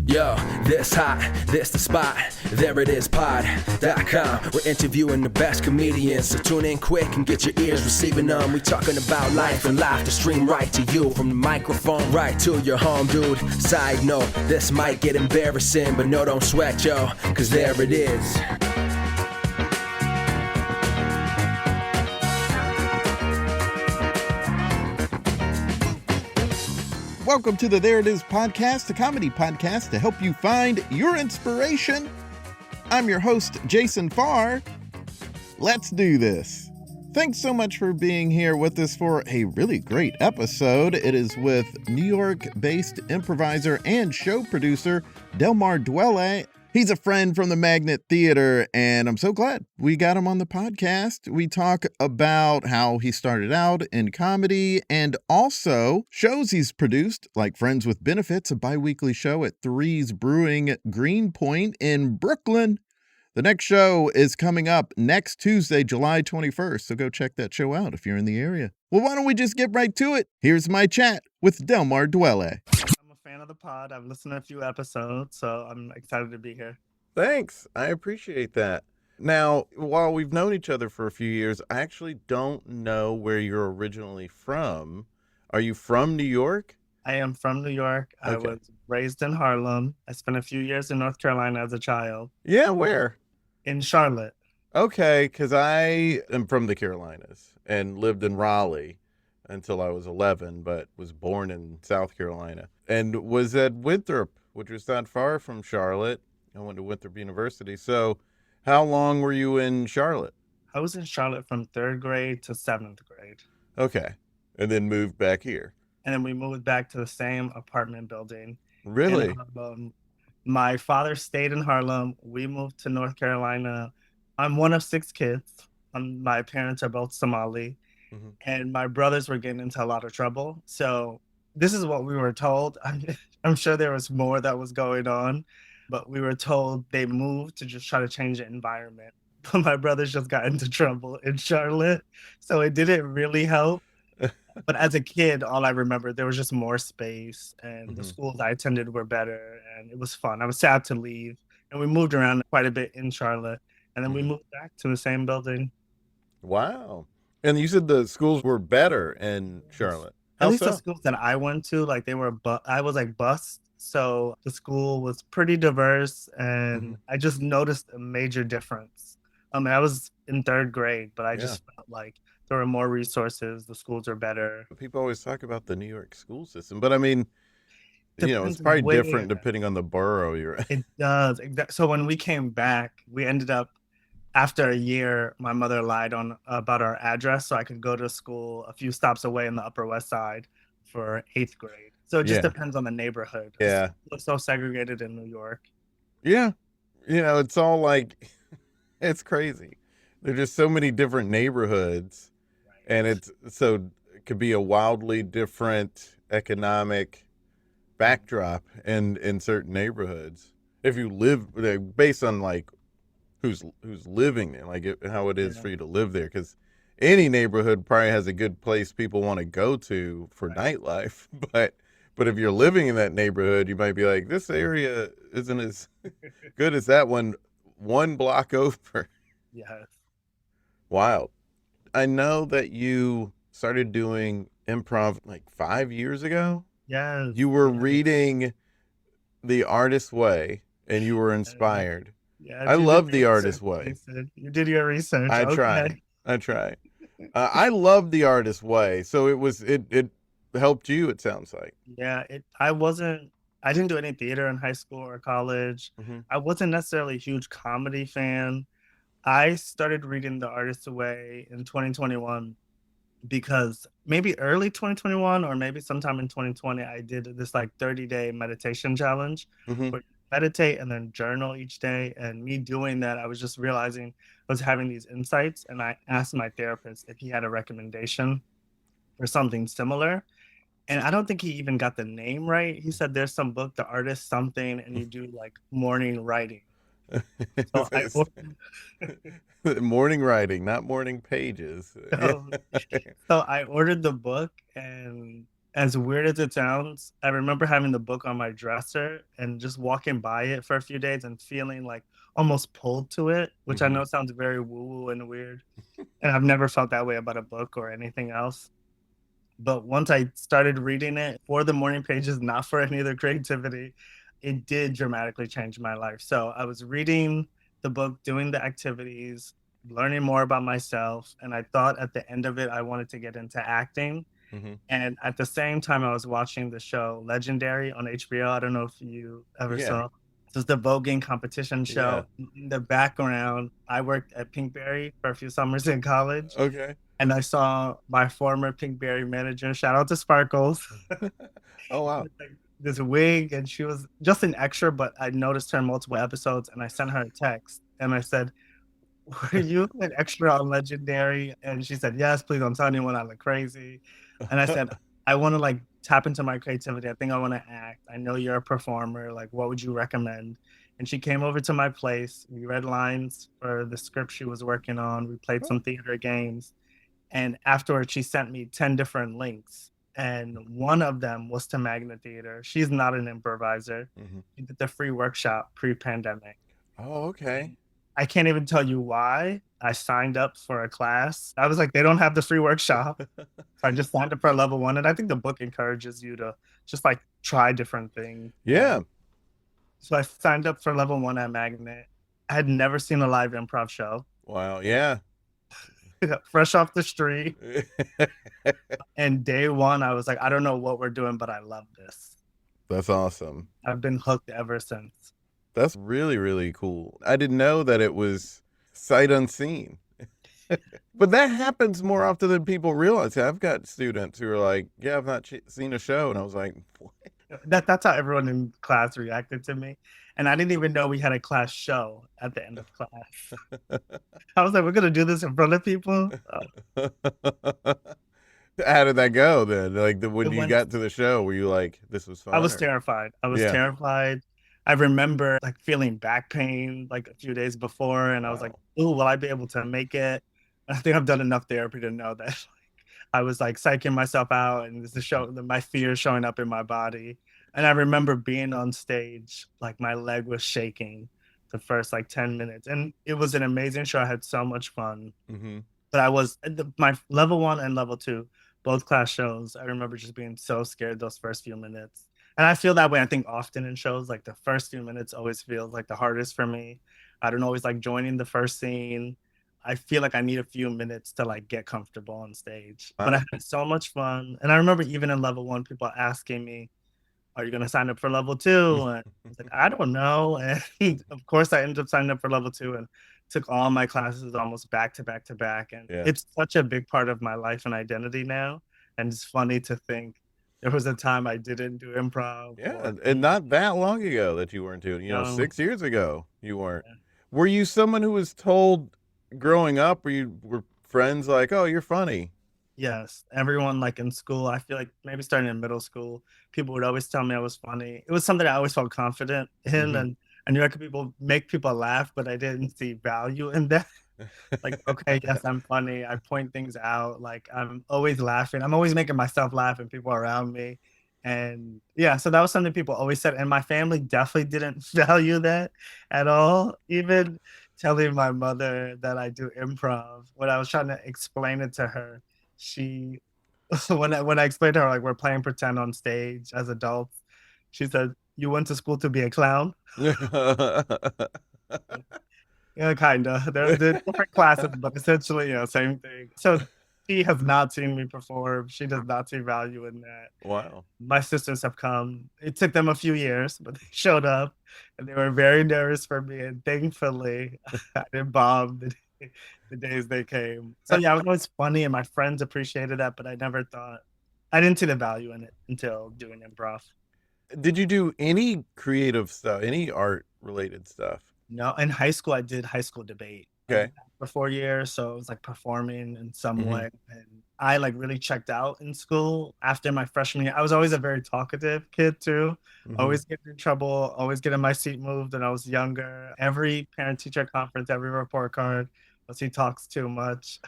Yo, this hot, this the spot, there it is, pod.com. We're interviewing the best comedians, so tune in quick and get your ears receiving them. We talking about life and life to stream right to you, from the microphone right to your home, dude. Side note, this might get embarrassing, but no, don't sweat, yo, cause there it is. Welcome to the There It Is podcast, a comedy podcast to help you find your inspiration. I'm your host, Jason Farr. Let's do this. Thanks so much for being here with us for a really great episode. It is with New York-based improviser and show producer Delmar Dualeh. He's a friend from the Magnet Theater, and I'm so glad we got him on the podcast. We talk about how he started out in comedy and also shows he's produced, like Friends with Benefits, a biweekly show at Three's Brewing, Greenpoint in Brooklyn. The next show is coming up next Tuesday, July 21st, so go check that show out if you're in the area. Well, why don't we just get right to it? Here's my chat with Delmar Dualeh. Fan of the pod. I've listened to a few episodes, so I'm excited to be here. Thanks. I appreciate that. Now, while we've known each other for a few years, I actually don't know where you're originally from. Are you from New York? I am from New York. Okay. I was raised in Harlem. I spent a few years in North Carolina as a child. Yeah, where? In Charlotte. Okay, because I am from the Carolinas and lived in Raleigh until I was 11, but was born in South Carolina and was at Winthrop, which was not far from Charlotte. I went to Winthrop University. So how long were you in Charlotte? I was in Charlotte from 3rd grade to 7th grade. Okay. And then moved back here. And then we moved back to the same apartment building. Really? My father stayed in Harlem. We moved to North Carolina. I'm one of 6 kids. My parents are both Somali. Mm-hmm. And my brothers were getting into a lot of trouble. So this is what we were told. I'm sure there was more that was going on, but we were told they moved to just try to change the environment. But my brothers just got into trouble in Charlotte, so it didn't really help. But as a kid, all I remember, there was just more space, and the schools I attended were better, and it was fun. I was sad to leave, and we moved around quite a bit in Charlotte, and then we moved back to the same building. Wow. And you said the schools were better in Charlotte. At least the schools that I went to, like I was like bused. So the school was pretty diverse, and I just noticed a major difference. I was in 3rd grade, but I just felt like there were more resources. The schools are better. People always talk about the New York school system, but I mean, it's probably different depending on the borough you're in. It does. So when we came back, we ended up, after a year, my mother lied about our address so I could go to school a few stops away in the Upper West Side for 8th grade. So it just depends on the neighborhood. Yeah. It's so segregated in New York. Yeah. It's all like, it's crazy. There's just so many different neighborhoods. Right. And it could be a wildly different economic backdrop in certain neighborhoods. If you live, based on like, who's living there, like how it is for you to live there, because any neighborhood probably has a good place people want to go to for nightlife, but if you're living in that neighborhood, you might be like, this area isn't as good as that one block over. Yeah. Wild. I know that you started doing improv like 5 years ago. Yeah. You were reading The Artist's Way and you were inspired. Yeah, I love The Artist's Way. You did your research. I try. I love The Artist's Way. So it helped you, it sounds like. Yeah, I didn't do any theater in high school or college. I wasn't necessarily a huge comedy fan. I started reading The Artist's Way in 2021 because maybe early 2021 or maybe sometime in 2020, I did this like 30-day meditation challenge. Where meditate and then journal each day. And me doing that, I was just realizing I was having these insights, and I asked my therapist if he had a recommendation for something similar. And I don't think he even got the name right. He said there's some book, The Artist Something, and you do like morning writing. Morning writing, not morning pages. So I ordered the book, and As weird as it sounds, I remember having the book on my dresser and just walking by it for a few days and feeling like almost pulled to it, which I know sounds very woo-woo and weird. And I've never felt that way about a book or anything else. But once I started reading it for the morning pages, not for any of the creativity, it did dramatically change my life. So I was reading the book, doing the activities, learning more about myself. And I thought at the end of it, I wanted to get into acting. And at the same time, I was watching the show Legendary on HBO. I don't know if you ever Yeah. saw. It was the voguing competition show. Yeah. In the background, I worked at Pinkberry for a few summers in college. Okay. And I saw my former Pinkberry manager, shout out to Sparkles, Oh, wow. with, like, this wig, and she was just an extra, but I noticed her in multiple episodes, and I sent her a text, and I said, "Were you an extra on Legendary?" And she said, "Yes, please don't tell anyone I look crazy." And I said, "I want to like tap into my creativity. I think I want to act. I know you're a performer. Like, what would you recommend?" And she came over to my place. We read lines for the script she was working on. We played some theater games. And afterwards, she sent me 10 different links. And one of them was to Magnet Theater. She's not an improviser. She did the free workshop pre-pandemic. Oh, okay. I can't even tell you why I signed up for a class. I was like, they don't have the free workshop. So I just signed up for level 1. And I think the book encourages you to just like try different things. Yeah. So I signed up for level 1 at Magnet. I had never seen a live improv show. Wow. Yeah. Fresh off the street. And day 1, I was like, I don't know what we're doing, but I love this. That's awesome. I've been hooked ever since. That's really, really cool. I didn't know that it was sight unseen. But that happens more often than people realize. I've got students who are like, yeah, I've not seen a show. And I was like, what? That's how everyone in class reacted to me. And I didn't even know we had a class show at the end of class. I was like, we're going to do this in front of people? How did that go then? Like when you went- got to the show, were you like, this was fun? I was terrified. Yeah. Terrified. I remember like feeling back pain like a few days before. And I was like, ooh, will I be able to make it? I think I've done enough therapy to know that I was like psyching myself out, and this is my fear showing up in my body. And I remember being on stage, like my leg was shaking the first like 10 minutes. And it was an amazing show. I had so much fun. But I was my level 1 and level 2, both class shows. I remember just being so scared those first few minutes. And I feel that way, I think, often in shows. Like the first few minutes always feels like the hardest for me. I don't always like joining the first scene. I feel like I need a few minutes to like get comfortable on stage. But I had so much fun. And I remember even in level 1, people asking me, are you going to sign up for level 2? And I was like, I don't know. And of course, I ended up signing up for level 2 and took all my classes almost back to back to back. And it's such a big part of my life and identity now. And it's funny to think there was a time I didn't do improv. Yeah, and not that long ago that you weren't doing. 6 years ago you weren't. Yeah. Were you someone who was told growing up, were friends like, oh, you're funny? Yes, everyone like in school, I feel like maybe starting in middle school, people would always tell me I was funny. It was something I always felt confident in, and I knew I could make people laugh, but I didn't see value in that. Like, okay, yes, I'm funny. I point things out. Like, I'm always laughing. I'm always making myself laugh and people around me. And yeah, so that was something people always said. And my family definitely didn't value that at all. Even telling my mother that I do improv, when I was trying to explain it to her, she, when I explained to her, like, we're playing pretend on stage as adults, she said, you went to school to be a clown? Yeah, kind of. They're different classes, but essentially, same thing. So she has not seen me perform. She does not see value in that. Wow. My sisters have come. It took them a few years, but they showed up, and they were very nervous for me. And thankfully, I didn't bomb the days they came. So yeah, it was always funny, and my friends appreciated that, but I didn't see the value in it until doing improv. Did you do any creative stuff, any art-related stuff? No, in high school, I did high school debate. Okay. For 4 years, so it was like performing in some way. And I like really checked out in school after my freshman year. I was always a very talkative kid too. Always getting in trouble, always getting my seat moved when I was younger. Every parent-teacher conference, every report card, because he talks too much.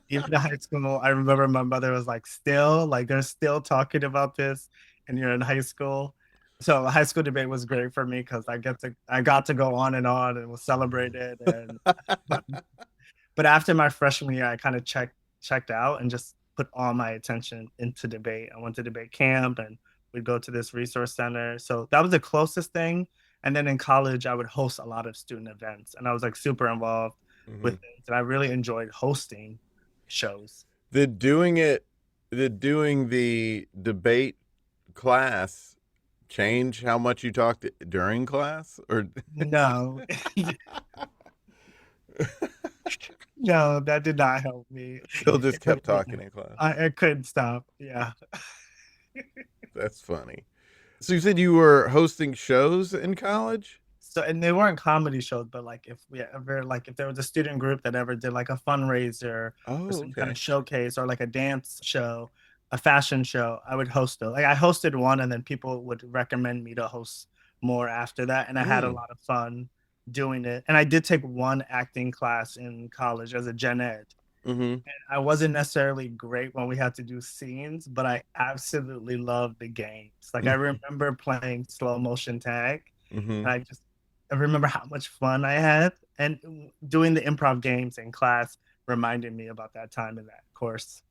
Even in high school, I remember my mother was like, still, like they're still talking about this, and you're in high school. So high school debate was great for me because I got to go on and was celebrated. And but, but after my freshman year, I kind of checked out and just put all my attention into debate. I went to debate camp and we'd go to this resource center. So that was the closest thing. And then in college, I would host a lot of student events, and I was like super involved with it. And I really enjoyed hosting shows. Did doing the debate class change how much you talked during class, or No, no, that did not help me. still just kept talking in class? I couldn't stop. Yeah. That's funny. So you said you were hosting shows in college? So, and they weren't comedy shows, but like if there was a student group that ever did like a fundraiser Oh, or some kind okay. of showcase or like a dance show, a fashion show, I would host it. Like I hosted one, and then people would recommend me to host more after that. And I had a lot of fun doing it. And I did take one acting class in college as a gen ed. And I wasn't necessarily great when we had to do scenes, but I absolutely loved the games. Like I remember playing slow motion tag, and I remember how much fun I had, and doing the improv games in class reminded me about that time in that course.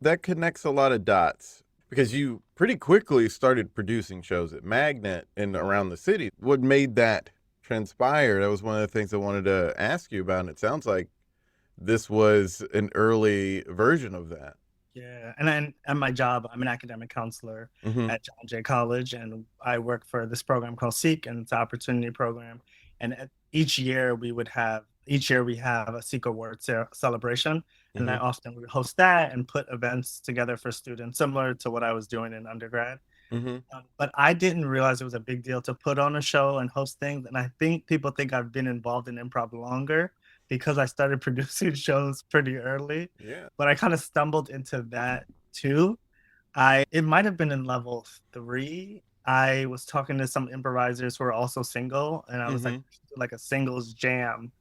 That connects a lot of dots because you pretty quickly started producing shows at Magnet and around the city. What made that transpire? That was one of the things I wanted to ask you about. And it sounds like this was an early version of that. Yeah, and then at my job, I'm an academic counselor at John Jay College, and I work for this program called Seek, and it's an opportunity program. And each year we have a Seek Award celebration, and I often would host that and put events together for students, similar to what I was doing in undergrad. But I didn't realize it was a big deal to put on a show and host things, and I think people think I've been involved in improv longer because I started producing shows pretty early. Yeah. But I kind of stumbled into that too. It might have been in level 3. I was talking to some improvisers who are also single, and I was like a singles jam.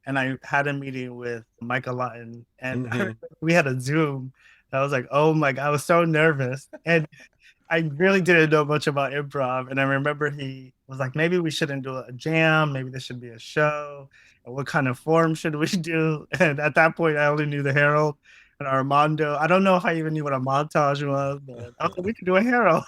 And I had a meeting with Michael Lutton, and we had a Zoom. I was like, oh my God, I was so nervous. And I really didn't know much about improv. And I remember he was like, maybe we shouldn't do a jam. Maybe this should be a show. And what kind of form should we do? And at that point, I only knew the Herald and Armando. I don't know if I even knew what a montage was, but I was like, we could do a Herald.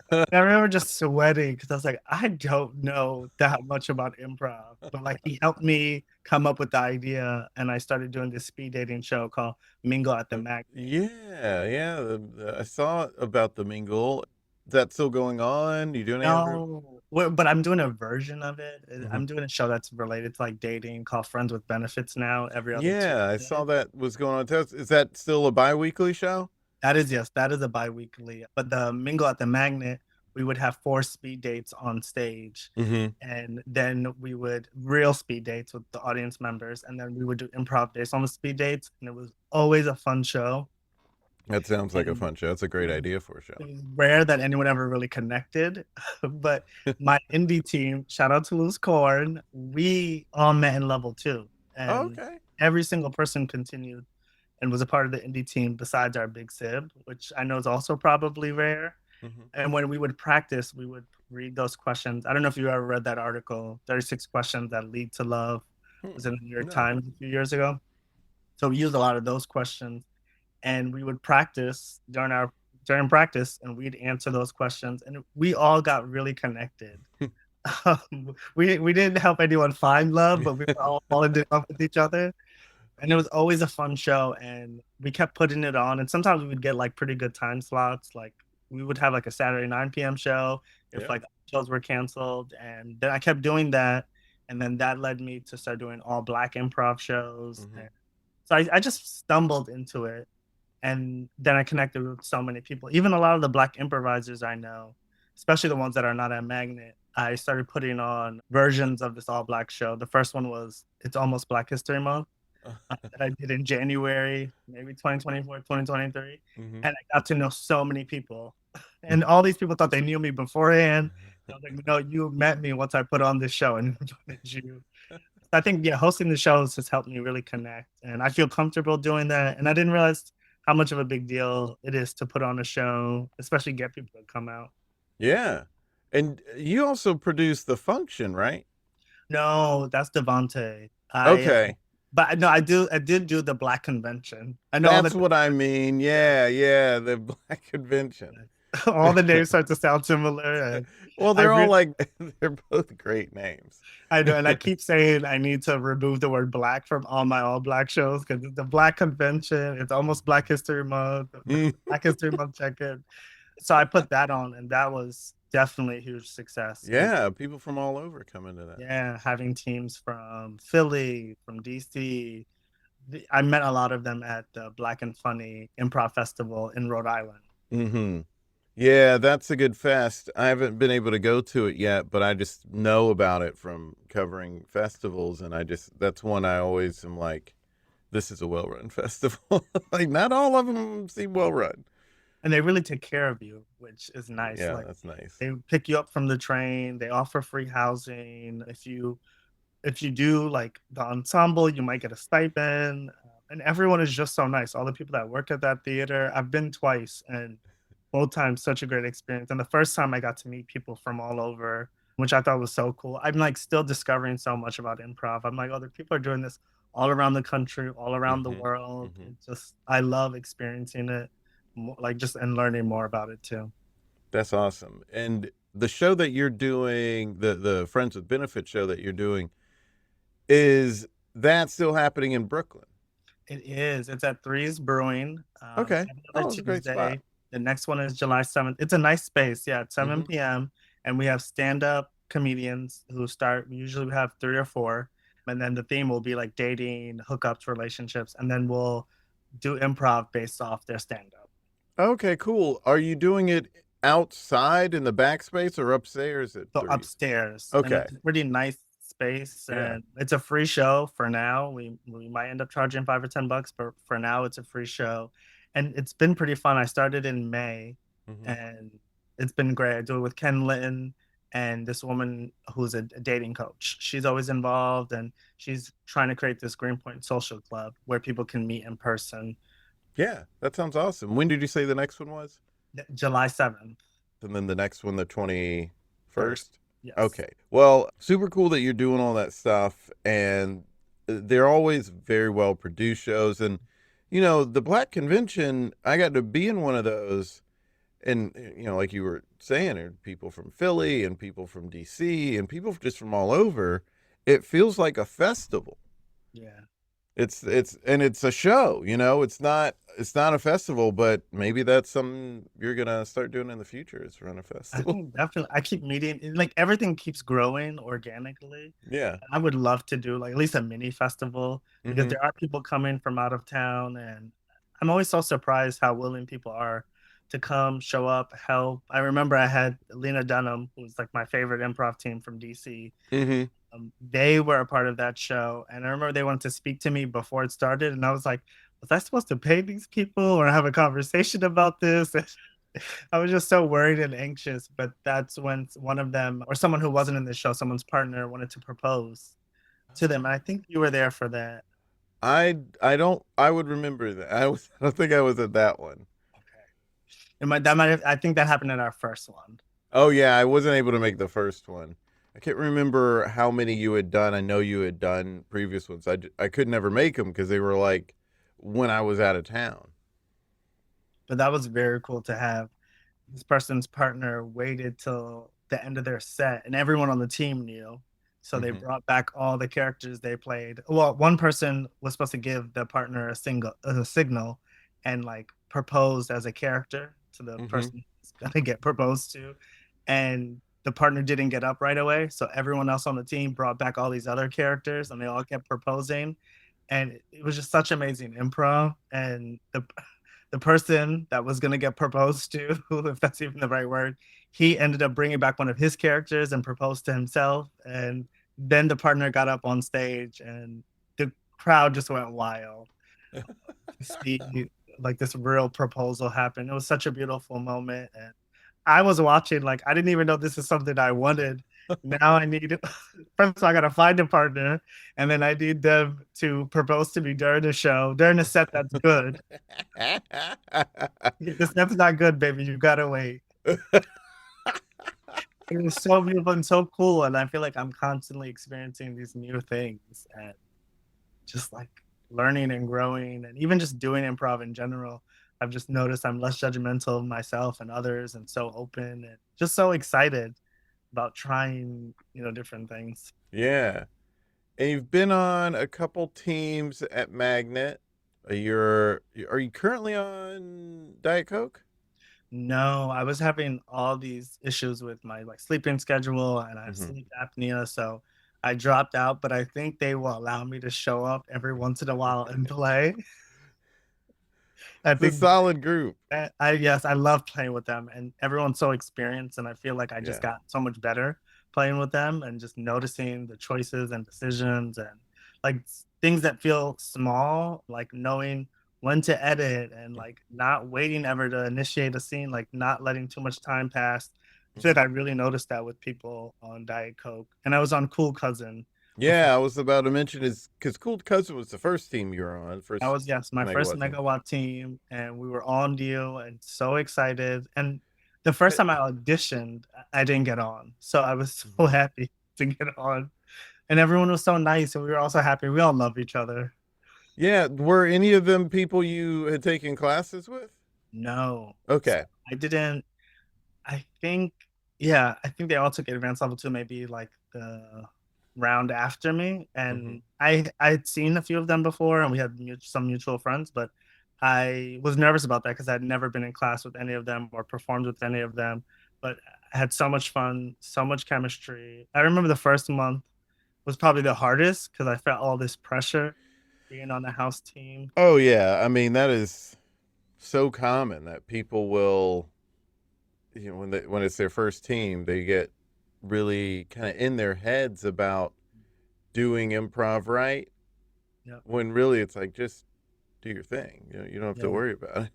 And I remember just sweating because I was like, I don't know that much about improv. But like he helped me come up with the idea, and I started doing this speed dating show called Mingle at the Mac. Yeah. I saw about the Mingle. Is that still going on? You doing anything? No, but I'm doing a version of it. I'm doing a show that's related to like dating called Friends with Benefits now every other Yeah, I Tuesday. saw that was going on. Is that still a bi-weekly show? Yes, that is a biweekly. But the Mingle at the Magnet, we would have 4 speed dates on stage, and then we would real speed dates with the audience members, and then we would do improv dates on the speed dates, and it was always a fun show. That sounds like a And fun show. That's a great idea for a show. it was rare that anyone ever really connected, but my indie team, shout out to Loose Corn, we all met in level 2, and Okay. every single person continued and was a part of the indie team besides our big sib, which I know is also probably rare. And when we would practice, we would read those questions. I don't know if you ever read that article, 36 Questions That Lead to Love. It was in the New York Times a few years ago. So we used a lot of those questions, and we would practice during practice, and we'd answer those questions, and we all got really connected. We didn't help anyone find love, but we were all falling in love with each other. And it was always a fun show, and we kept putting it on, and sometimes we would get like pretty good time slots. Like we would have like a Saturday 9 p.m. show if like shows were canceled, and then I kept doing that, and then that led me to start doing all Black improv shows. So I just stumbled into it, and then I connected with so many people, even a lot of the Black improvisers I know, especially the ones that are not at Magnet. I started putting on versions of this all Black show. The first one was It's Almost Black History Month. That I did in January, maybe 2024, 2023. And I got to know so many people. And all these people thought they knew me beforehand. I was like, no, you met me once I put on this show and invited you. I think, yeah, hosting the shows has helped me really connect, and I feel comfortable doing that. And I didn't realize how much of a big deal it is to put on a show, especially get people to come out. Yeah. And you also produce The Function, right? No, that's Devontae. Okay. But no, I did do the Black Convention. I know all That's the what I mean. Yeah, yeah, the Black Convention. all the names start to sound similar, and Well, I they're all really like they're both great names. I know, and I keep saying I need to remove the word black from all my all black shows because the Black Convention, it's almost Black History Month, Mm. Black History Month check-in. So I put that on, and that was definitely a huge success because, Yeah, people from all over come into that. yeah, having teams from Philly, from DC, I met a lot of them at the Black and Funny Improv Festival in Rhode Island. Hmm. Yeah, that's a good fest. I haven't been able to go to it yet, but I just know about it from covering festivals, and that's one I always am like, this is a well-run festival. Like, not all of them seem well-run. And they really take care of you, which is nice. Yeah, Like that's nice. they pick you up from the train, they offer free housing. If you do like the ensemble, you might get a stipend. And everyone is just so nice. All the people that work at that theater, I've been twice, and both times such a great experience. And the first time I got to meet people from all over, which I thought was so cool. I'm like still discovering so much about improv. I'm like, oh, the people are doing this all around the country, all around the Hmm. world. Hmm. It's just I love experiencing it, like just and learning more about it too. That's awesome. And the show that you're doing, the Friends with Benefit show that you're doing, is that still happening in Brooklyn? It is. It's at Three's Brewing, Okay. every other Oh, it's a great spot. Tuesday. The next one is July 7th. It's a nice space. Yeah, at Hmm. 7 p.m. And we have stand-up comedians who start. Usually we have three or four. And then the theme will be like dating, hookups, relationships. And then we'll do improv based off their stand-up. Okay, cool. Are you doing it outside in the backspace or upstairs at So Threes? upstairs. And Okay. it's a pretty nice space. Yeah. And it's a free show for now. We might end up charging $5 or $10, but for now it's a free show. And it's been pretty fun. I started in May, Hmm. and it's been great. I do it with Ken Litton and this woman who's a dating coach. She's always involved, and she's trying to create this Greenpoint social club where people can meet in person. Yeah, that sounds awesome. When did you say the next one was? July 7th. And then the next one, the 21st? Yes. Okay. Well, super cool that you're doing all that stuff. And they're always very well produced shows. And, the Black Convention, I got to be in one of those. And, like you were saying, there are people from Philly and people from DC and people just from all over. It feels like a festival. Yeah. It's a show, it's not a festival, but maybe that's something you're gonna start doing in the future, is run a I festival. think definitely I keep meeting, like everything keeps growing organically. Yeah. I would love to do like at least a mini festival because Hmm. there are people coming from out of town, and I'm always so surprised how willing people are to come, show up, help. I remember I had Lena Dunham, who's like my favorite improv team from DC. Hmm. They were a part of that show, and I remember they wanted to speak to me before it started, and I was like, was I supposed to pay these people or have a conversation about this? I was just so worried and anxious, but that's when one of them, or someone who wasn't in the show, someone's partner wanted to propose to them. And I think you were there for that. I would remember that. I don't think I was at that one. Okay. That might have, I think that happened at our first one. Oh yeah, I wasn't able to make the first one. I can't remember how many you had done. I know you had done previous ones. I could never make them because they were like when I was out of town. But that was very cool to have. This person's partner waited till the end of their set, and everyone on the team knew. So they Hmm. brought back all the characters they played. Well, one person was supposed to give the partner a signal, and like proposed as a character to the Hmm. person who's gonna get proposed to, and the partner didn't get up right away. So everyone else on the team brought back all these other characters, and they all kept proposing, and it was just such amazing improv. And the person that was going to get proposed to, if that's even the right word, he ended up bringing back one of his characters and proposed to himself. And then the partner got up on stage, and the crowd just went wild to see like this real proposal happen. It was such a beautiful moment. And I was watching, like, I didn't even know this is something I wanted. Now I need first I gotta find a partner, and then I need them to propose to me during the show, during a set that's good. If the set's not good, baby, you gotta wait. It was so beautiful and so cool, and I feel like I'm constantly experiencing these new things and just like learning and growing, and even just doing improv in general. I've just noticed I'm less judgmental of myself and others, and so open and just so excited about trying, different things. Yeah. And you've been on a couple teams at Magnet. Are you currently on Diet Coke? No, I was having all these issues with my like sleeping schedule, and I have Mm-hmm. sleep apnea, so I dropped out, but I think they will allow me to show up every once in a while and play. I It's a think solid group. yes, I love playing with them, and everyone's so experienced, and I feel like I just Yeah. got so much better playing with them and just noticing the choices and decisions and like things that feel small, like knowing when to edit and like not waiting ever to initiate a scene, like not letting too much time pass. I feel like I really noticed that with people on Diet Coke, and I was on Cool Cousin before. Yeah, I was about to mention is because Cool Cousin was the first team you were on, That first was, yes, my first megawatt team. megawatt team, and we were on deal and so excited. And the first time I auditioned, I didn't get on, so I was so Mhm. happy to get on. And everyone was so nice, and we were also happy. We all love each other. Yeah, were any of them people you had taken classes with? No, so Okay. I didn't. I think, yeah, I think they all took advanced level two, maybe like the round after me. Hmm. And I'd seen a few of them before, and we had some mutual friends, but I was nervous about that because I'd never been in class with any of them or performed with any of them. But I had so much fun, so much chemistry. I remember the first month was probably the hardest because I felt all this pressure being on the house team. Oh yeah, I mean that is so common that people will, when it's their first team, they get really kind of in their heads about doing improv right, Yep. when really it's like just do your thing. You don't have to Yeah. worry about it.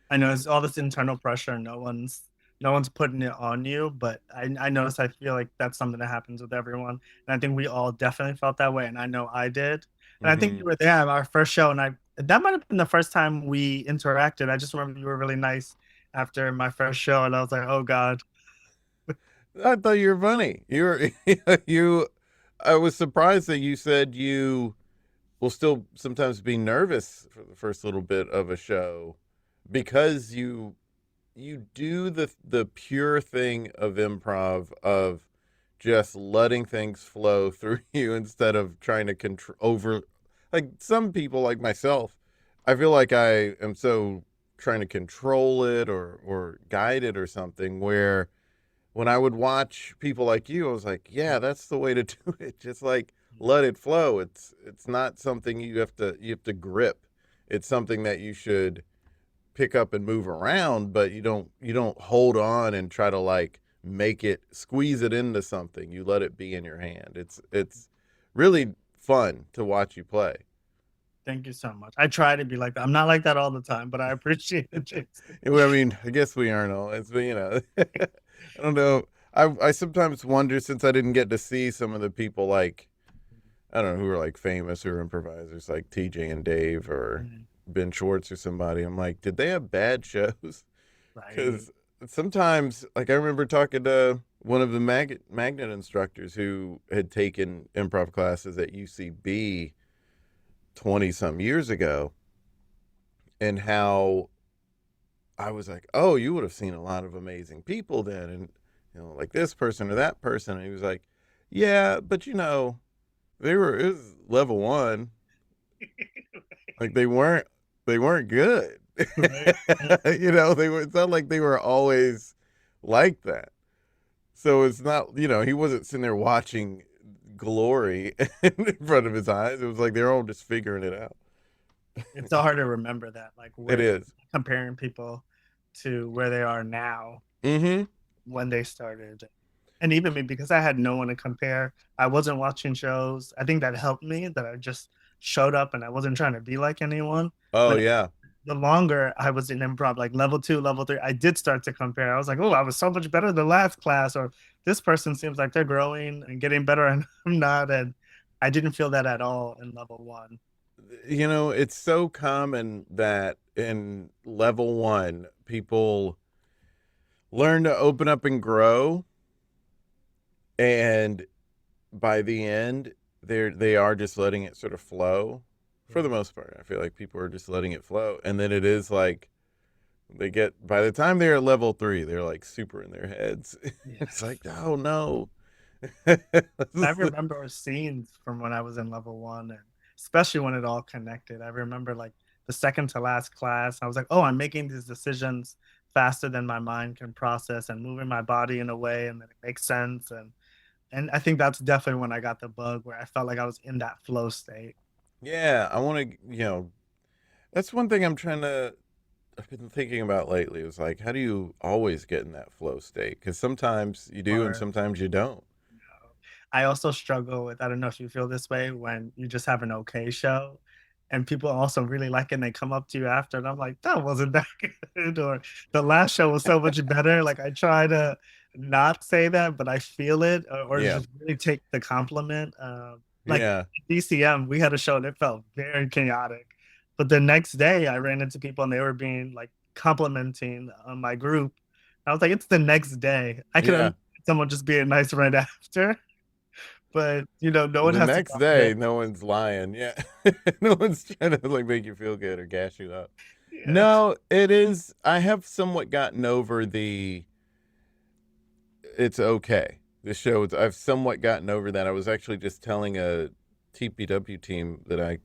I know it's all this internal pressure. No one's putting it on you, but I notice I feel like that's something that happens with everyone. And I think we all definitely felt that way. And I know I did. And I think Hmm. you were there at our first show, and I that might have been the first time we interacted. I just remember you were really nice after my first show, and I was like, oh God. I thought you were funny. You were you. I was surprised that you said you will still sometimes be nervous for the first little bit of a show because you do the pure thing of improv of just letting things flow through you instead of trying to control over, like some people like myself. I feel like I am so trying to control it or guide it or something, where when I would watch people like you, I was like, yeah, that's the way to do it. Just like let it flow. It's not something you have to grip. It's something that you should pick up and move around, but you don't hold on and try to like make it squeeze it into something. You let it be in your hand. It's really fun to watch you play. Thank you so much. I try to be like that. I'm not like that all the time, but I appreciate it, Jason. Well, I mean, I guess we aren't always, but I don't know. I sometimes wonder, since I didn't get to see some of the people like, I don't know, who are like famous who are improvisers like TJ and Dave or Mm, Ben Schwartz or somebody. I'm like, did they have bad shows? right. Because sometimes, like I remember talking to one of the magnet instructors who had taken improv classes at UCB 20 some years ago, and how I was like, oh, you would have seen a lot of amazing people then, and like this person or that person. And he was like, yeah, but it was level one. Like they weren't good. Right. It's not like they were always like that. So it's not, he wasn't sitting there watching glory in front of his eyes. It was like they're all just figuring it out. It's so hard to remember that, like It where is. comparing people to where they are now Mm-hmm. when they started. And even me, because I had no one to compare, I wasn't watching shows. I think that helped me that I just showed up and I wasn't trying to be like anyone. Oh But yeah. the longer I was in improv, like level 2, level 3, I did start to compare. I was like, oh, I was so much better than last class, or this person seems like they're growing and getting better and I'm not. And I didn't feel that at all in level 1. It's so common that in level 1, people learn to open up and grow, and by the end, they are just letting it sort of flow. For the most part, I feel like people are just letting it flow, and then it is like by the time they're at level 3, they're like super in their heads. It's like, oh no. I remember scenes from when I was in level 1, and especially when it all connected. I remember like the second to last class, I was like, oh, I'm making these decisions faster than my mind can process and moving my body in a way, and then it makes sense. And I think that's definitely when I got the bug, where I felt like I was in that flow state. Yeah, I want to, that's one thing I've been thinking about lately, is like, how do you always get in that flow state? Because sometimes you do and Or sometimes you don't. I also struggle with, I don't know if you feel this way, when you just have an okay show and people also really like it and they come up to you after and I'm like, that wasn't that good, or the last show was so much better. Like I try to not say that, but I feel it, or Yeah. just really take the compliment. Like Yeah. DCM, we had a show and it felt very chaotic. But the next day I ran into people and they were being like complimenting my group. I was like, it's the next day. I could Yeah. someone just being nice right after. But no one The has to next day, no one's lying. Yeah. No one's trying to like make you feel good or gas you up. Yeah. No, it is. I have somewhat gotten over it's okay. The show, I've somewhat gotten over that. I was actually just telling a TPW team that I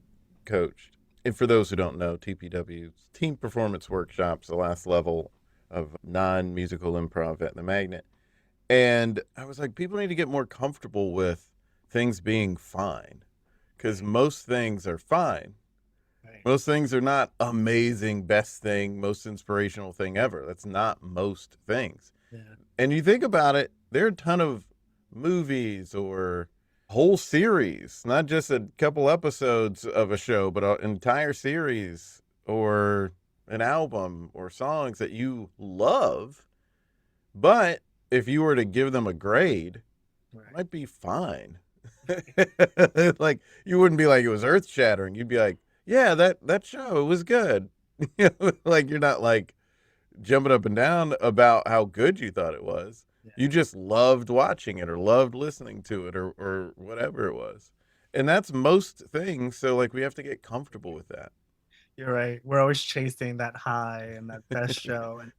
coached. And for those who don't know, TPW, Team Performance Workshops, the last level of non-musical improv at the Magnet. And I was like, people need to get more comfortable with things being fine, because most things are fine. Right. Most things are not amazing, best thing, most inspirational thing ever. That's not most things. Yeah. And you think about it, there are a ton of movies or whole series, not just a couple episodes of a show, but an entire series or an album or songs that you love. But if you were to give them a grade, Right. it might be fine. Like, you wouldn't be like it was earth shattering. You'd be like, yeah, that show, it was good. Like, you're not like jumping up and down about how good you thought it was. Yeah. You just loved watching it or loved listening to it or whatever it was. And that's most things. So like, we have to get comfortable with that. You're right. We're always chasing that high and that best show, and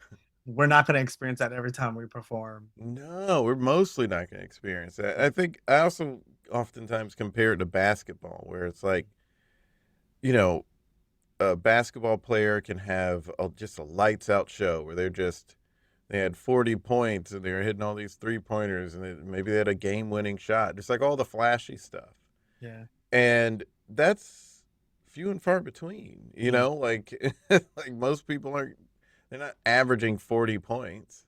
we're not going to experience that every time we perform. No, we're mostly not going to experience that. I think I also oftentimes compare it to basketball, where it's like, a basketball player can have just a lights out show where they had 40 points and they were hitting all these 3-pointers, and maybe they had a game winning shot, just like all the flashy stuff. Yeah. And that's few and far between, like, like most people they're not averaging 40 points.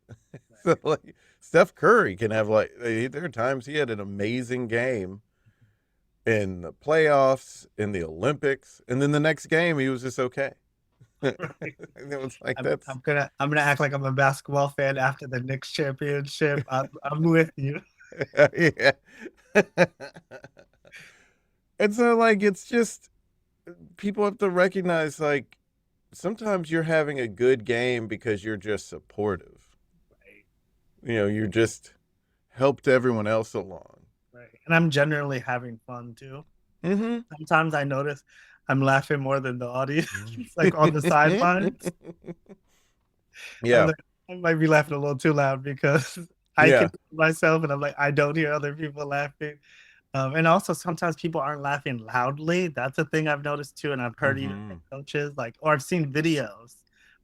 So like, Steph Curry can have there are times he had an amazing game in the playoffs, in the Olympics, and then the next game he was just okay. It was like, I'm gonna act like I'm a basketball fan after the Knicks championship. I'm with you. Yeah. And so like, it's just, people have to recognize, like, sometimes you're having a good game because you're just supportive. Right. You're just helped everyone else along. Right. And I'm generally having fun too. Mm-hmm. Sometimes I notice I'm laughing more than the audience, like on the sidelines. Yeah. I might be laughing a little too loud because I can hear myself and I'm like, I don't hear other people laughing. And also sometimes people aren't laughing loudly. That's a thing I've noticed too. And I've heard even from coaches, or I've seen videos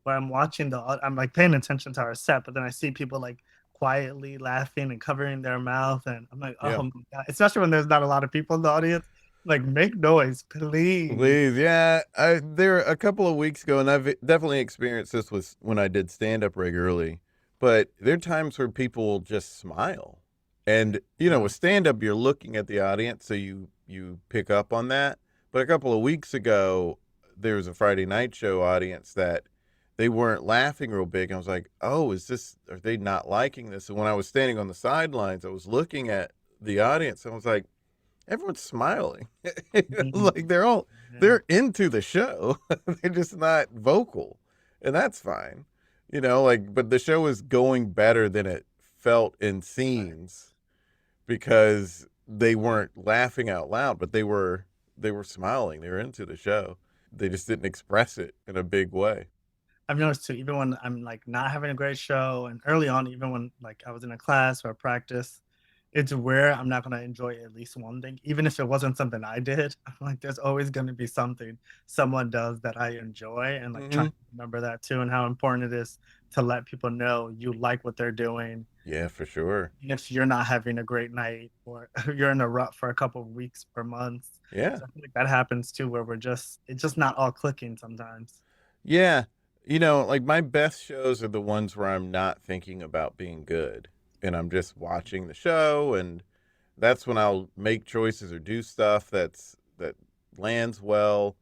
where I'm I'm like paying attention to our set, but then I see people like quietly laughing and covering their mouth. And I'm like, oh my God, especially when there's not a lot of people in the audience, like, make noise, please. Please. Yeah. There a couple of weeks ago, and I've definitely experienced this when I did stand-up regularly, but there are times where people will just smile. And, with stand-up, you're looking at the audience, so you pick up on that. But a couple of weeks ago, there was a Friday night show audience that they weren't laughing real big. I was like, oh, are they not liking this? And when I was standing on the sidelines, I was looking at the audience and I was like, everyone's smiling. Like Yeah. they're into the show. They're just not vocal. And that's fine. Like, but the show is going better than it felt in scenes because they weren't laughing out loud, but they were smiling. They were into the show. They just didn't express it in a big way. I've noticed too, even when I'm like not having a great show, and early on, even when like I was in a class or a practice, it's rare I'm not gonna enjoy at least one thing, even if it wasn't something I did. I'm like, there's always gonna be something someone does that I enjoy, and like trying Hmm. to remember that too, and how important it is to let people know you like what they're doing, Yeah, for sure. even if you're not having a great night or you're in a rut for a couple of weeks or months. Yeah. So I feel like that happens too, where it's just not all clicking sometimes. Yeah. Like my best shows are the ones where I'm not thinking about being good and I'm just watching the show, and that's when I'll make choices or do stuff that lands well.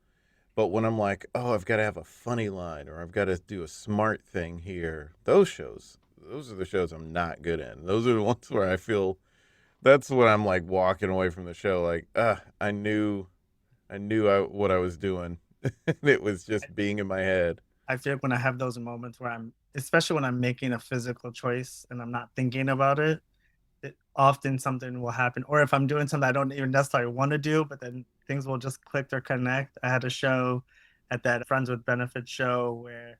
But when I'm like, "Oh, I've got to have a funny line or I've got to do a smart thing here." Those are the shows I'm not good in. Those are the ones where I feel that's when I'm like walking away from the show like, what I was doing. It was just being in my head. I feel like when I have those moments where especially when I'm making a physical choice and I'm not thinking about it, often something will happen. Or if I'm doing something I don't even necessarily want to do, but then things will just click or connect. I had a show at that Friends with Benefits show where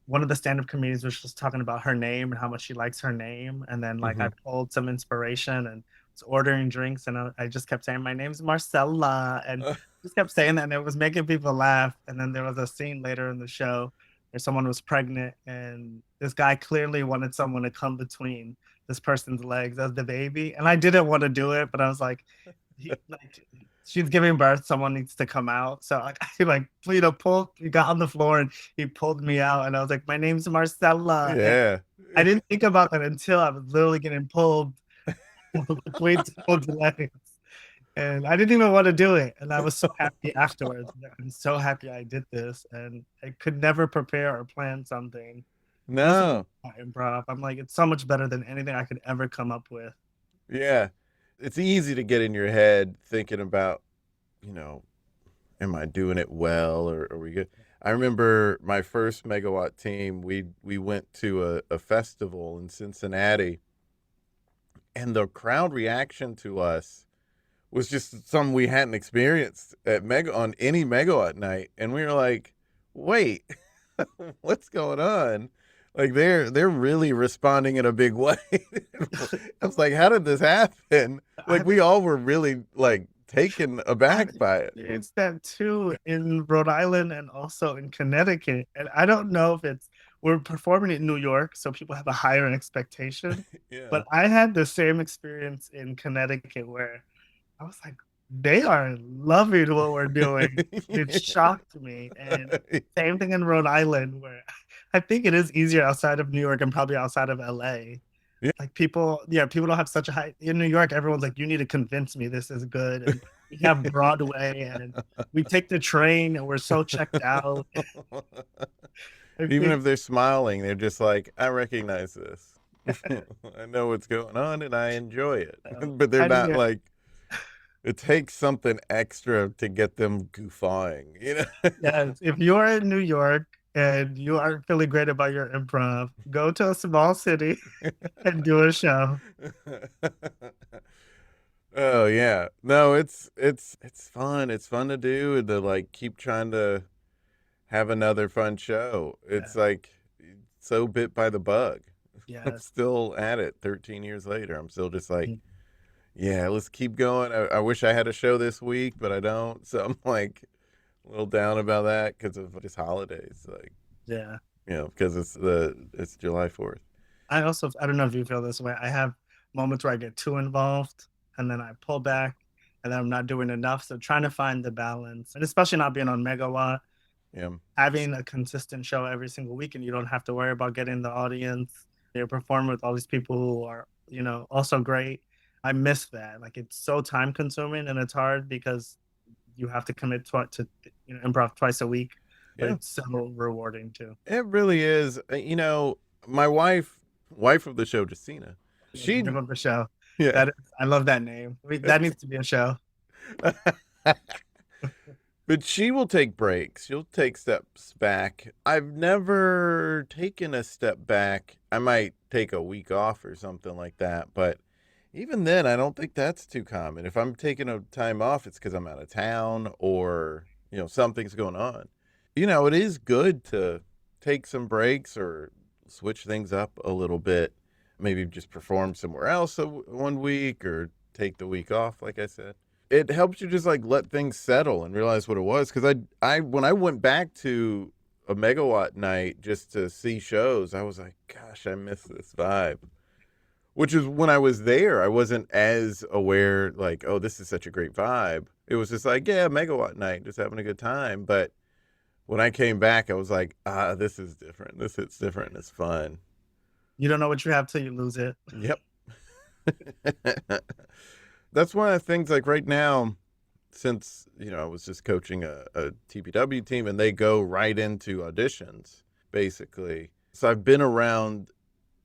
one of the stand-up comedians was just talking about her name and how much she likes her name. And then like I Hmm. pulled some inspiration and was ordering drinks and I just kept saying, my name's Marcella. And just kept saying that and it was making people laugh. And then there was a scene later in the show where someone was pregnant and this guy clearly wanted someone to come between this person's legs as the baby. And I didn't want to do it, but I was like, like she's giving birth, someone needs to come out. So like I like he got on the floor and he pulled me out and I was like, my name's Marcella. And Yeah. I didn't think about that until I was literally getting pulled between someone's legs. And I didn't even want to do it. And I was so happy afterwards. I'm so happy I did this. And I could never prepare or plan something. And that's No. improv. I'm like, it's so much better than anything I could ever come up with. Yeah. It's easy to get in your head thinking about, you know, am I doing it well, or are we good? I remember my first megawatt team, we went to a festival in Cincinnati, and the crowd reaction to us was just something we hadn't experienced at mega on any megawatt night. And we were like, wait, what's going on? Like they're really responding in a big way. I was like, how did this happen? Like I've we all were really like taken I've aback by it. experienced that too in Rhode Island and also in Connecticut. And I don't know if we're performing in New York, so people have a higher expectation. Yeah. But I had the same experience in Connecticut where I was like, they are loving what we're doing. It shocked me. And same thing in Rhode Island, where I think it is easier outside of New York and probably outside of LA. Yeah. Like people don't have such a high in New York. Everyone's like, you need to convince me this is good. And we have Broadway and we take the train and we're so checked out. I Even think if they're smiling, they're just like, I recognize this. I know what's going on and I enjoy it. But they're I not didn't like, it takes something extra to get them goofawing. Yes, if you're in New York and you aren't feeling great about your improv, go to a small city and do a show. Oh yeah. No, it's fun. It's fun to do and to like keep trying to have another fun show. Yeah. It's like so bit by the bug. I'm Yes. still at it 13 years later. I'm still just like, yeah, let's keep going. I wish I had a show this week, but I don't. So I'm like a little down about that because of just holidays. Like, Yeah. because it's July 4th. I don't know if you feel this way. I have moments where I get too involved and then I pull back and then I'm not doing enough. So trying to find the balance and especially not being on Megawatt, Yeah. having a consistent show every single week and you don't have to worry about getting the audience. You're performing with all these people who are, also great. I miss that. Like it's so time consuming and it's hard because you have to commit to improv twice a week, but Yeah. it's so rewarding too. It really is. My wife of the show, Justina, she, Name of the show. yeah. I love that name. That needs to be a show. But she will take breaks. She'll take steps back. I've never taken a step back. I might take a week off or something like that. But even then, I don't think that's too common. If I'm taking a time off, it's because I'm out of town or, something's going on. It is good to take some breaks or switch things up a little bit. Maybe just perform somewhere else one week or take the week off, like I said. It helps you just like let things settle and realize what it was. Because I when I went back to a megawatt night just to see shows, I was like, gosh, I miss this vibe. Which is when I was there, I wasn't as aware like, oh, this is such a great vibe. It was just like, yeah, megawatt night, just having a good time. But when I came back, I was like, this is different. This hits different. It's fun. You don't know what you have till you lose it. Yep. That's one of the things, like right now, since, I was just coaching a TPW team and they go right into auditions, basically. So I've been around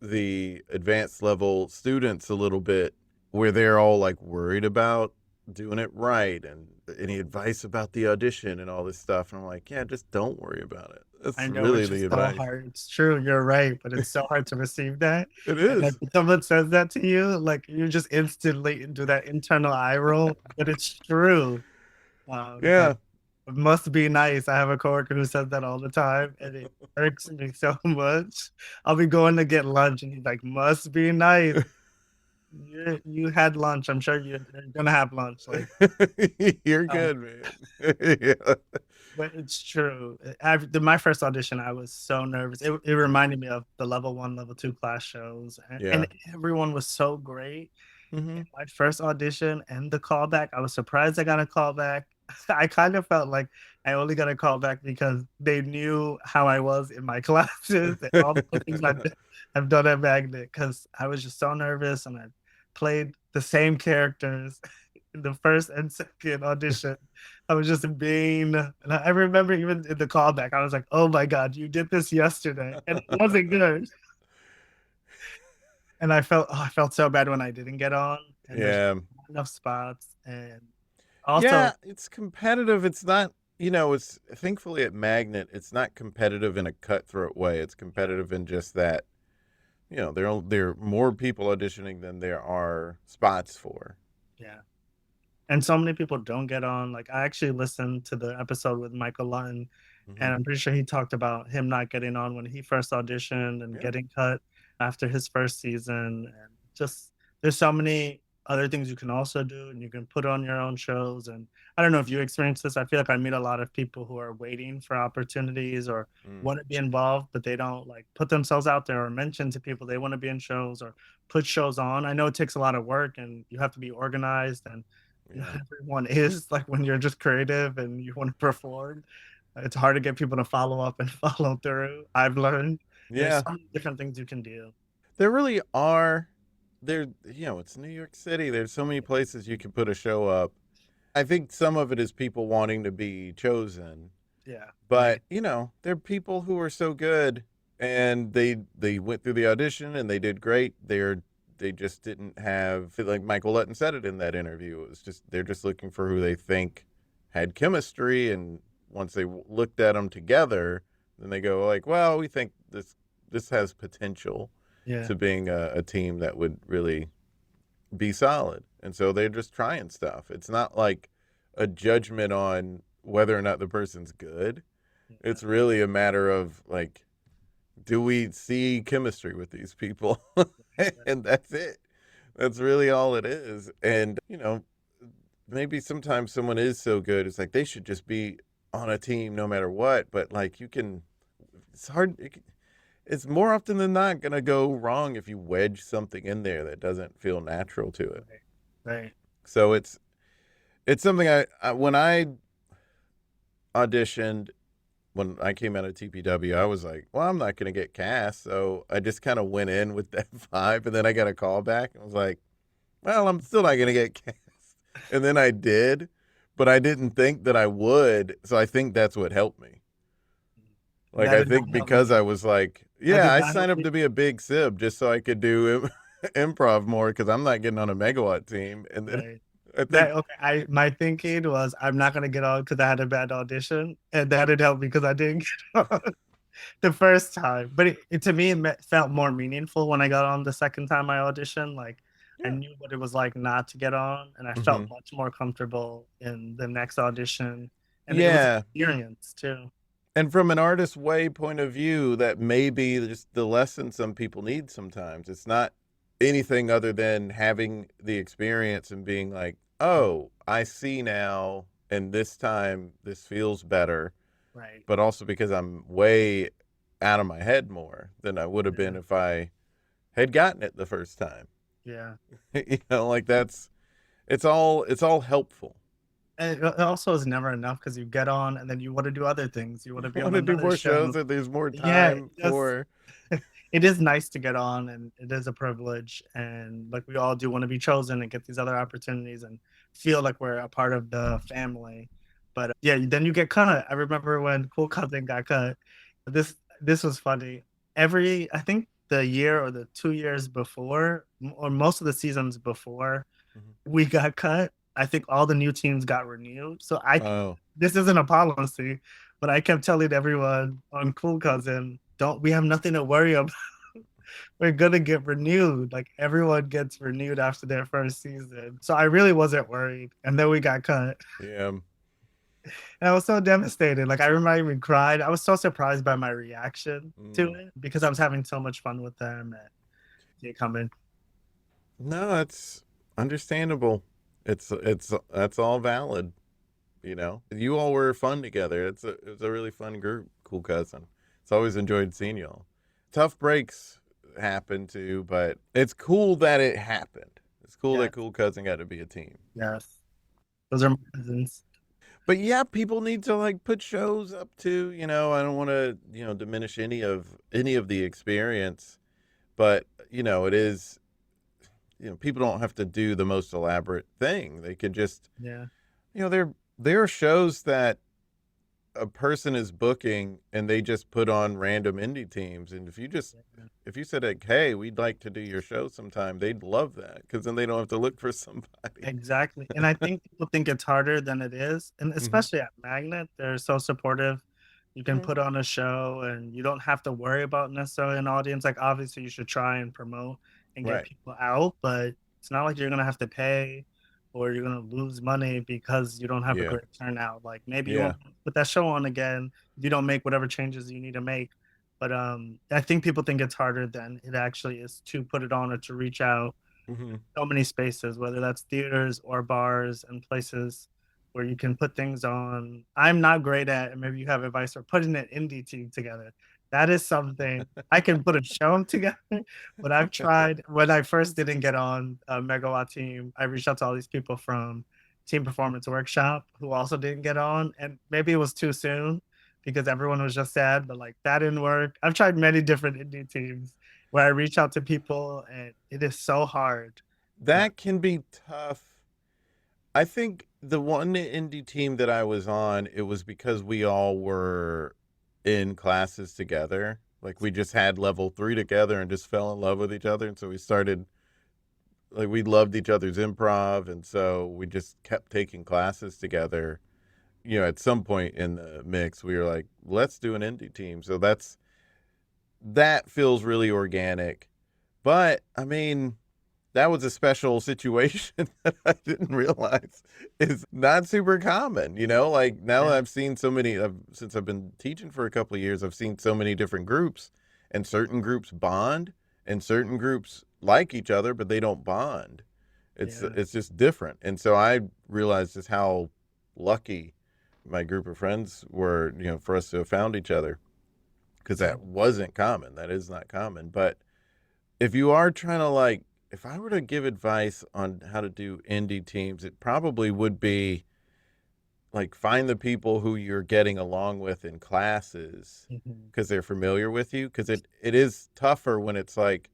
the advanced level students a little bit where they're all like worried about doing it right and any advice about the audition and all this stuff. And I'm like, yeah, just don't worry about it. That's really the advice. So hard. It's true, you're right, but it's so hard to receive that. It is. Like when someone says that to you, like you just instantly do that internal eye roll, but it's true. Yeah. Like, it must be nice. I have a coworker who says that all the time, and it irks me so much. I'll be going to get lunch, and he's like, "Must be nice." You had lunch. I'm sure you're gonna have lunch. Like you're good, man. Yeah. But it's true. My first audition, I was so nervous. It reminded me of the level 1, level 2 class shows, and everyone was so great. My first audition and the callback, I was surprised I got a callback. I kind of felt like I only got a callback because they knew how I was in my classes and all the things I've done at Magnet, because I was just so nervous and I played the same characters in the first and second audition. I was just being, and I remember even in the callback, I was like, oh my God, you did this yesterday. And it wasn't good. And I felt so bad when I didn't get on. And there's not enough spots. And also, it's competitive. It's not, it's thankfully at Magnet, it's not competitive in a cutthroat way. It's competitive in just that, there are more people auditioning than there are spots for. Yeah. And so many people don't get on. Like I actually listened to the episode with Michael Lutton, and I'm pretty sure he talked about him not getting on when he first auditioned and getting cut after his first season. And just there's so many other things you can also do, and you can put on your own shows. And I don't know if you experience this. I feel like I meet a lot of people who are waiting for opportunities or want to be involved, but they don't like put themselves out there or mention to people they want to be in shows or put shows on. I know it takes a lot of work and you have to be organized, and everyone is like when you're just creative and you want to perform, it's hard to get people to follow up and follow through. I've learned there's so many different things you can do. There really are. It's New York City. There's so many places you can put a show up. I think some of it is people wanting to be chosen. Yeah. But, there are people who are so good and they went through the audition and they did great. They just didn't have, like Michael Lutton said it in that interview, it was just, they're just looking for who they think had chemistry. And once they looked at them together, then they go like, well, we think this has potential to being a team that would really be solid. And so they're just trying stuff. It's not like a judgment on whether or not the person's good. It's really a matter of like, do we see chemistry with these people? And that's it. That's really all it is. And, maybe sometimes someone is so good, it's like they should just be on a team no matter what. But like it's hard. It's more often than not going to go wrong if you wedge something in there that doesn't feel natural to it. Right. So it's something when I auditioned, when I came out of TPW, I was like, well, I'm not going to get cast. So I just kind of went in with that vibe, and then I got a call back. I was like, well, I'm still not going to get cast. And then I did. but I didn't think that I would. So I think that's what helped me. Like, That I did not think help because me. I was like, That yeah, did I not signed help up me. to be a big sib just so I could do improv more because I'm not getting on a megawatt team. And then Right. I That think, okay. My thinking was I'm not gonna get on because I had a bad audition, and that did help because I didn't get on the first time. But to me, felt more meaningful when I got on the second time I auditioned. Like I yeah. knew what it was like not to get on, and I Hmm. felt much more comfortable in the next audition. And it was an Yeah. experience too. And from an artist way point of view, that may be just the lesson some people need sometimes. It's not anything other than having the experience and being like, oh, I see now, and this time this feels better, Right. but also because I'm way out of my head more than I would have been Yeah. if I had gotten it the first time. Yeah. Like it's all helpful. And it also is never enough because you get on and then you want to do other things. You want to be I on want to do another more shows show. that there's more Yeah, time for. it is nice to get on and it is a privilege. And like we all do want to be chosen and get these other opportunities and feel like we're a part of the family. But yeah, then you get cut. I remember when Cool Cousin got cut. This this was funny. I think the year or the 2 years before, or most of the seasons before, Mhm. we got cut. I think all the new teams got renewed. So Oh, this isn't a policy, but I kept telling everyone on Cool Cousin, don't we have nothing to worry about. We're gonna get renewed. Like everyone gets renewed after their first season. So I really wasn't worried. And then we got cut. yeah. And I was so devastated. Like I remember I even cried. I was so surprised by my reaction to Mm. it because I was having so much fun with them and they come in. No, it's understandable. It's that's all valid. You all were fun together. It was a really fun group. Cool Cousin. It's always enjoyed seeing y'all. Tough breaks happen too, but it's cool that it happened. It's cool that Yes, Cool Cousin got to be a team. yes. Those are my cousins. But yeah, people need to like put shows up too. I don't want to diminish any of the experience, but it is. People don't have to do the most elaborate thing. They could just, Yeah. there are shows that a person is booking and they just put on random indie teams. And if you said like, hey, we'd like to do your show sometime, they'd love that because then they don't have to look for somebody. Exactly. And I think people think it's harder than it is. And Hmm. especially at Magnet, they're so supportive. You can Yeah. put on a show and you don't have to worry about necessarily an audience. Like obviously you should try and promote and get Right. people out, but it's not like you're gonna have to pay or you're gonna lose money because you don't have a Yeah. great turnout. Like maybe you Yeah. won't put that show on again if you don't make whatever changes you need to make. But I think people think it's harder than it actually is to put it on or to reach out Hmm. so many spaces, whether that's theaters or bars and places where you can put things on. I'm not great at, and maybe you have advice for putting an indie team together. That is something I can put a show together, but I've tried. When I first didn't get on a Megawatt team, I reached out to all these people from Team Performance Workshop who also didn't get on, and maybe it was too soon because everyone was just sad, but like that didn't work. I've tried many different indie teams where I reach out to people, and it is so hard. But That can be tough. I think the one indie team that I was on, it was because we all were in classes together. Like we just had level 3 together and just fell in love with each other. And so we started, like, we loved each other's improv. And so we just kept taking classes together. At some point in the mix, we were like, let's do an indie team. So that feels really organic. But I mean, that was a special situation that I didn't realize is not super common. Like now that yeah, I've seen so many, since I've been teaching for a couple of years, I've seen so many different groups, and certain groups bond, and certain groups like each other, but they don't bond. It's yeah, it's just different, and so I realized just how lucky my group of friends were, for us to have found each other, because yeah, that wasn't common. That is not common, but if you are trying to like, if I were to give advice on how to do indie teams, it probably would be like find the people who you're getting along with in classes mhm, because they're familiar with you. Because it is tougher when it's like,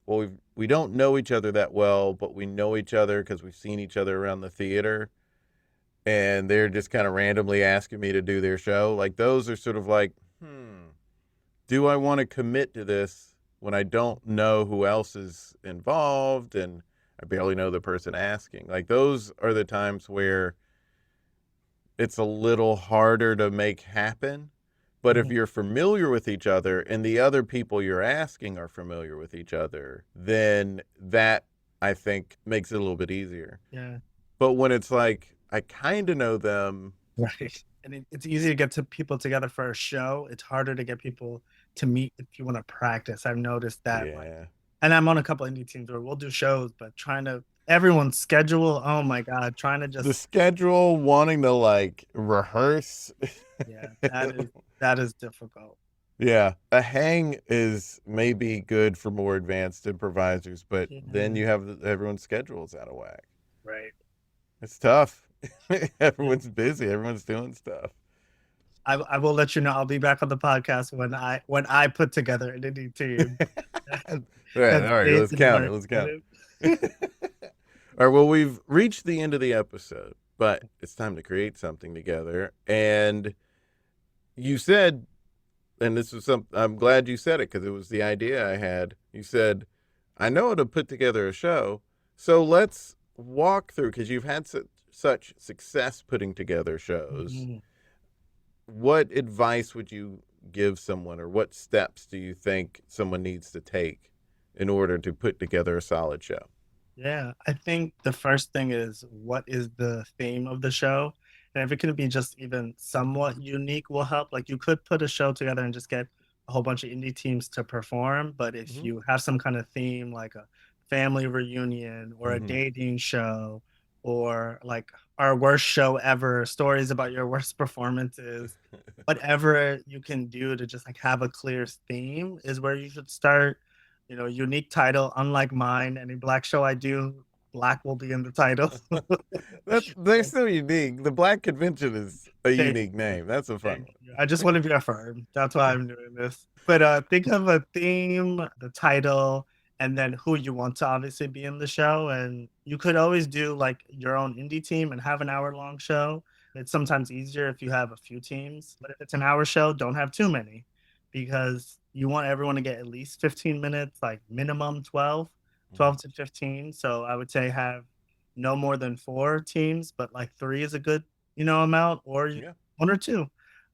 well, we don't know each other that well, but we know each other because we've seen each other around the theater. and they're just kind of randomly asking me to do their show. Like those are sort of like, do I want to commit to this when I don't know who else is involved and I barely know the person asking? Like those are the times where it's a little harder to make happen. But if you're familiar with each other and the other people you're asking are familiar with each other, then that, I think, makes it a little bit easier. Yeah. But when it's like, I kind of know them. Right. And it's easy to get people together for a show. It's harder to get people to meet if you want to practice. I've noticed that. Yeah. And I'm on a couple indie teams where we'll do shows, but everyone's schedule, oh my God, trying to just. The schedule, wanting to like rehearse. Yeah, that is difficult. Yeah. A hang is maybe good for more advanced improvisers, but then you have everyone's schedules out of whack. Right. It's tough. Everyone's busy. Everyone's doing stuff. I will let you know. I'll be back on the podcast when I put together an indie team. Right. All right. Let's count it. Let's count it. All right. Well, we've reached the end of the episode, but it's time to create something together. And you said, and this was I'm glad you said it because it was the idea I had. You said, I know how to put together a show. So let's walk through, because you've had such success putting together shows. What advice would you give someone, or what steps do you think someone needs to take in order to put together a solid show? Yeah, I think the first thing is, what is the theme of the show? And if it can be just even somewhat unique will help. Like you could put a show together and just get a whole bunch of indie teams to perform. But if you have some kind of theme, like a family reunion or a dating show, or like our worst show ever, stories about your worst performances, whatever you can do to just like have a clear theme is where you should start. Unique title, unlike mine. Any Black show I do, Black will be in the title. They're so unique. The Black Convention is a unique name. That's a fun one. I just want to be affirmed. That's why I'm doing this. But think of a theme, the title, and then who you want to obviously be in the show. And you could always do like your own indie team and have an hour-long show. It's sometimes easier if you have a few teams. But if it's an hour show, don't have too many, because you want everyone to get at least 15 minutes, like minimum 12 to 15. So I would say have no more than 4 teams, but like 3 is a good, amount, or 1 or 2.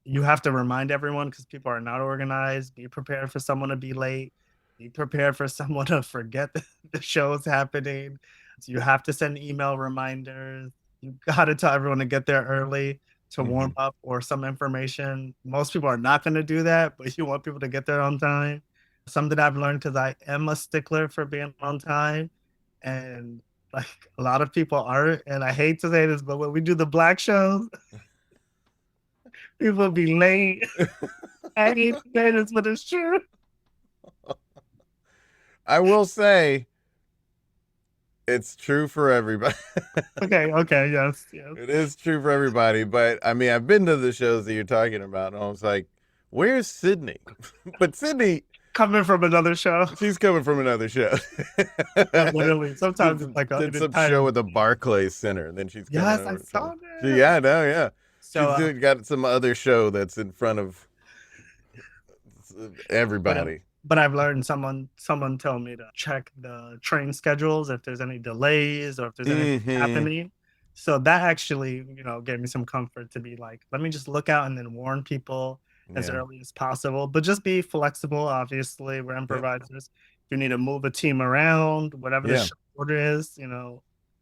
You have to remind everyone because people are not organized. Be prepared for someone to be late. Be prepared for someone to forget the show's happening. So you have to send email reminders. You got to tell everyone to get there early to warm up or some information. Most people are not going to do that, but you want people to get there on time. Something I've learned, because I am a stickler for being on time, and like a lot of people aren't. And I hate to say this, but when we do the Black shows, people be late. I hate to say this, but it's true. I will say, it's true for everybody. Okay, yes. It is true for everybody, but I mean, I've been to the shows that you're talking about, and I was like, where's Sydney? But Sydney... coming from another show. She's coming from another show. Literally. Sometimes it's like did some show at the Barclays Center, and then she's coming Yes, over. I saw that. Yeah, no, yeah. So she's got some other show that's in front of everybody. But I've learned, someone told me to check the train schedules if there's any delays or if there's anything happening. So that actually, gave me some comfort to be like, let me just look out and then warn people as early as possible. But just be flexible. Obviously, we're improvisers. If you need to move a team around, whatever the order is,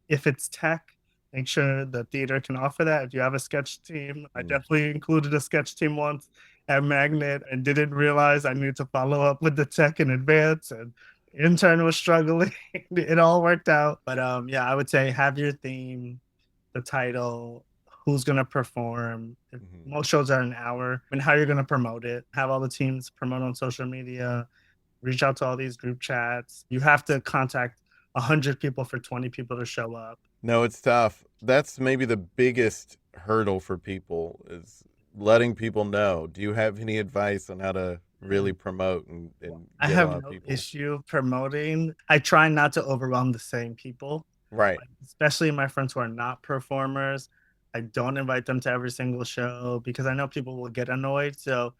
if it's tech, make sure the theater can offer that. If you have a sketch team, I definitely included a sketch team once at Magnet and didn't realize I needed to follow up with the tech in advance, and the intern was struggling. It all worked out. But I would say have your theme, the title, who's going to perform. Most shows are an hour, and how you're going to promote it. Have all the teams promote on social media, reach out to all these group chats. You have to contact 100 people for 20 people to show up. No, it's tough. That's maybe the biggest hurdle for people, is letting people know. Do you have any advice on how to really promote and I have no issue promoting. I try not to overwhelm the same people. Right. Especially my friends who are not performers. I don't invite them to every single show because I know people will get annoyed. So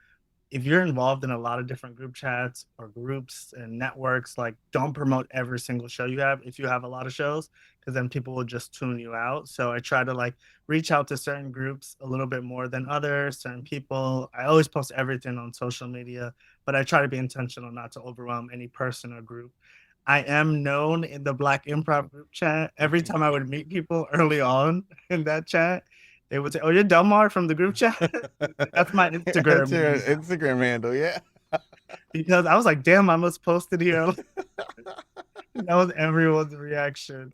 if you're involved in a lot of different group chats or groups and networks, like don't promote every single show you have if you have a lot of shows, because then people will just tune you out. So I try to like reach out to certain groups a little bit more than others, certain people. I always post everything on social media, but I try to be intentional not to overwhelm any person or group. I am known in the Black improv group chat. Every time I would meet people early on in that chat, they would say, "Oh, you're Delmar from the group chat." That's my Instagram. That's your Instagram handle, yeah. Because I was like, "Damn, I must post it here." That was everyone's reaction.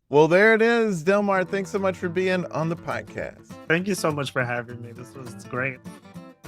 Well, there it is. Delmar, thanks so much for being on the podcast. Thank you so much for having me. This was great.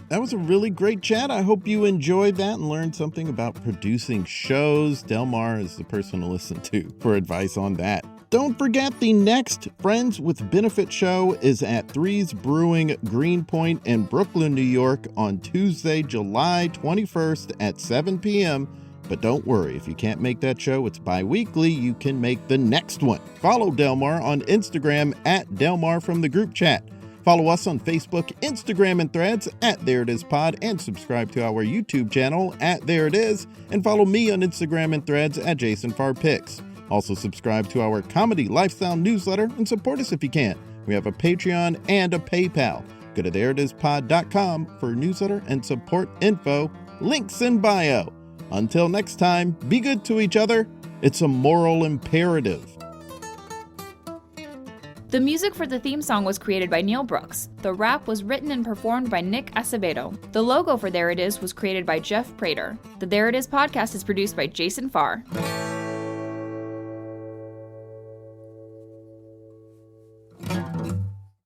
That was a really great chat. I hope you enjoyed that and learned something about producing shows. Delmar is the person to listen to for advice on that. Don't forget, the next Friends with Benefit show is at Three's Brewing, Greenpoint in Brooklyn, New York on Tuesday, July 21st at 7 p.m. But don't worry, if you can't make that show, it's bi-weekly. You can make the next one. Follow Delmar on Instagram at Delmar from the group chat. Follow us on Facebook, Instagram, and Threads at There It Is Pod, and subscribe to our YouTube channel at There It Is, and follow me on Instagram and Threads at Jason Farr Picks. Also subscribe to our comedy lifestyle newsletter and support us if you can. We have a Patreon and a PayPal. Go to thereitispod.com for newsletter and support info. Links in bio. Until next time, be good to each other. It's a moral imperative. The music for the theme song was created by Neil Brooks. The rap was written and performed by Nick Acevedo. The logo for There It Is was created by Jeff Prater. The There It Is podcast is produced by Jason Farr.